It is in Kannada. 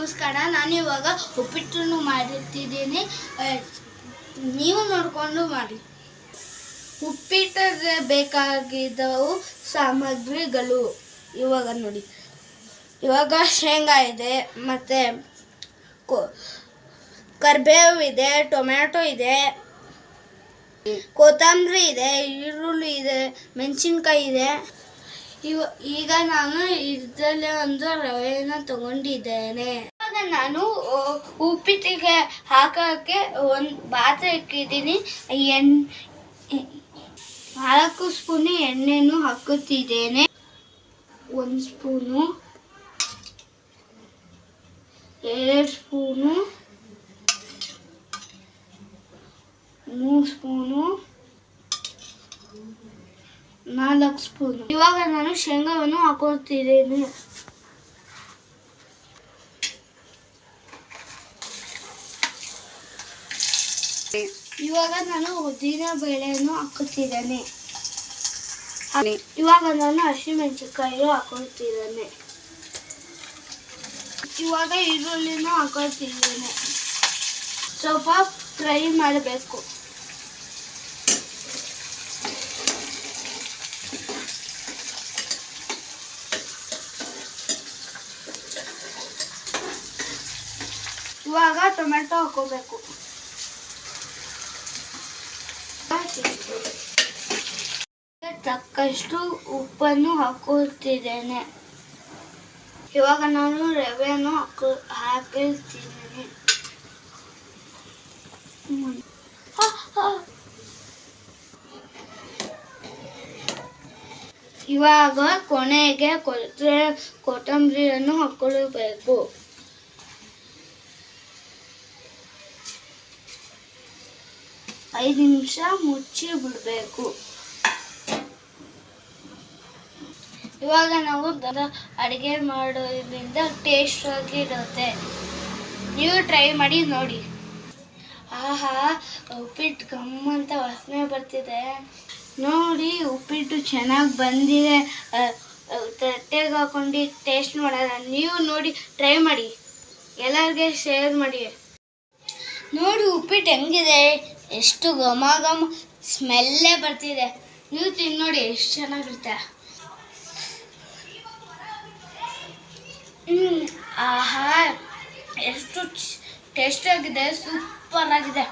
ನಮಸ್ಕಾರ. ನಾನು ಇವಾಗ ಉಪ್ಪಿಟ್ಟನ್ನು ಮಾಡುತ್ತಿದ್ದೇನೆ, ನೀವು ನೋಡಿಕೊಂಡು ಮಾಡಿ. ಉಪ್ಪಿಟ್ಟಿಗೆ ಬೇಕಾಗಿದ್ದವು ಸಾಮಗ್ರಿಗಳು ಇವಾಗ ನೋಡಿ. ಇವಾಗ ಶೇಂಗಾ ಇದೆ, ಮತ್ತು ಕರಿಬೇವು ಇದೆ, ಟೊಮ್ಯಾಟೊ ಇದೆ, ಕೊತ್ತಂಬರಿ ಇದೆ, ಈರುಳ್ಳಿ ಇದೆ, ಮೆಣಸಿನ್ಕಾಯಿ ಇದೆ. ಈಗ ನಾನು ಇದರಲ್ಲಿ ಒಂದು ರವೆಯನ್ನು ತಗೊಂಡಿದ್ದೇನೆ. ಇವಾಗ ನಾನು ಉಪ್ಪಿಟ್ಟಿಗೆ ಹಾಕೋಕ್ಕೆ ಒಂದು ಪಾತ್ರೆ ಇಕ್ಕಿದ್ದೀನಿ. 4 ಸ್ಪೂನು ಎಣ್ಣೆಯನ್ನು ಹಾಕುತ್ತಿದ್ದೇನೆ. 1 ಸ್ಪೂನು, 2 ಸ್ಪೂನು, 3 ಸ್ಪೂನು, 4 ಸ್ಪೂನು. ಇವಾಗ ನಾನು ಶೇಂಗಾವನ್ನು ಹಾಕುತ್ತಿದ್ದೇನೆ. ಇವಾಗ ನಾನು ಉದ್ದಿನ ಬೇಳೆಯನ್ನು ಹಾಕುತ್ತಿದ್ದೇನೆ. ಇವಾಗ ನಾನು ಹಸಿಮೆಣಸಿನಕಾಯಿ ಹಾಕುತ್ತಿದ್ದೇನೆ. ಇವಾಗ ಈರುಳ್ಳಿನೂ ಹಾಕುತ್ತಿದ್ದೇನೆ. ಸ್ವಲ್ಪ ಫ್ರೈ ಮಾಡಬೇಕು. ಇವಾಗ ಟೊಮೆಟೊ ಹಾಕೋಬೇಕು. ತಕ್ಕಷ್ಟು ಉಪ್ಪನ್ನು ಹಾಕುತ್ತಿದ್ದೇನೆ. ಇವಾಗ ನಾನು ರವೆಯನ್ನು ಹಾಕಿರ್ತೀನಿ. ಇವಾಗ ಕೊನೆಗೆ ಕೊತ್ತಂಬರಿಯನ್ನು ಹಾಕೊಳ್ಳಬೇಕು. 5 ನಿಮಿಷ ಮುಚ್ಚಿ ಬಿಡಬೇಕು. ಇವಾಗ ನಾವು ಅಡುಗೆ ಮಾಡೋದ್ರಿಂದ ಟೇಸ್ಟ್ ಆಗಿರುತ್ತೆ. ನೀವು ಟ್ರೈ ಮಾಡಿ ನೋಡಿ. ಆಹಾ, ಉಪ್ಪಿಟ್ಟು ಗಮ್ಮಂತ ವಾಸನೆ ಬರ್ತಿದೆ ನೋಡಿ. ಉಪ್ಪಿಟ್ಟು ಚೆನ್ನಾಗಿ ಬಂದಿದೆ. ತಟ್ಟೆಗೆ ಹಾಕೊಂಡು ಟೇಸ್ಟ್ ಮಾಡೋಣ. ನೀವು ನೋಡಿ ಟ್ರೈ ಮಾಡಿ, ಎಲ್ಲರಿಗೆ ಶೇರ್ ಮಾಡಿ. ನೋಡಿ ಉಪ್ಪಿಟ್ಟು ಹೆಂಗಿದೆ, ಎಷ್ಟು ಘಮ ಘಮ ಸ್ಮೆಲ್ಲೇ ಬರ್ತಿದೆ. ನೀವು ತಿಂದು ನೋಡಿ, ಎಷ್ಟು ಚೆನ್ನಾಗಿರುತ್ತೆ. ಆಹಾ, ಎಷ್ಟು ಟೇಸ್ಟ್ ಆಗಿದೆ, ಸೂಪರ್ ಆಗಿದೆ.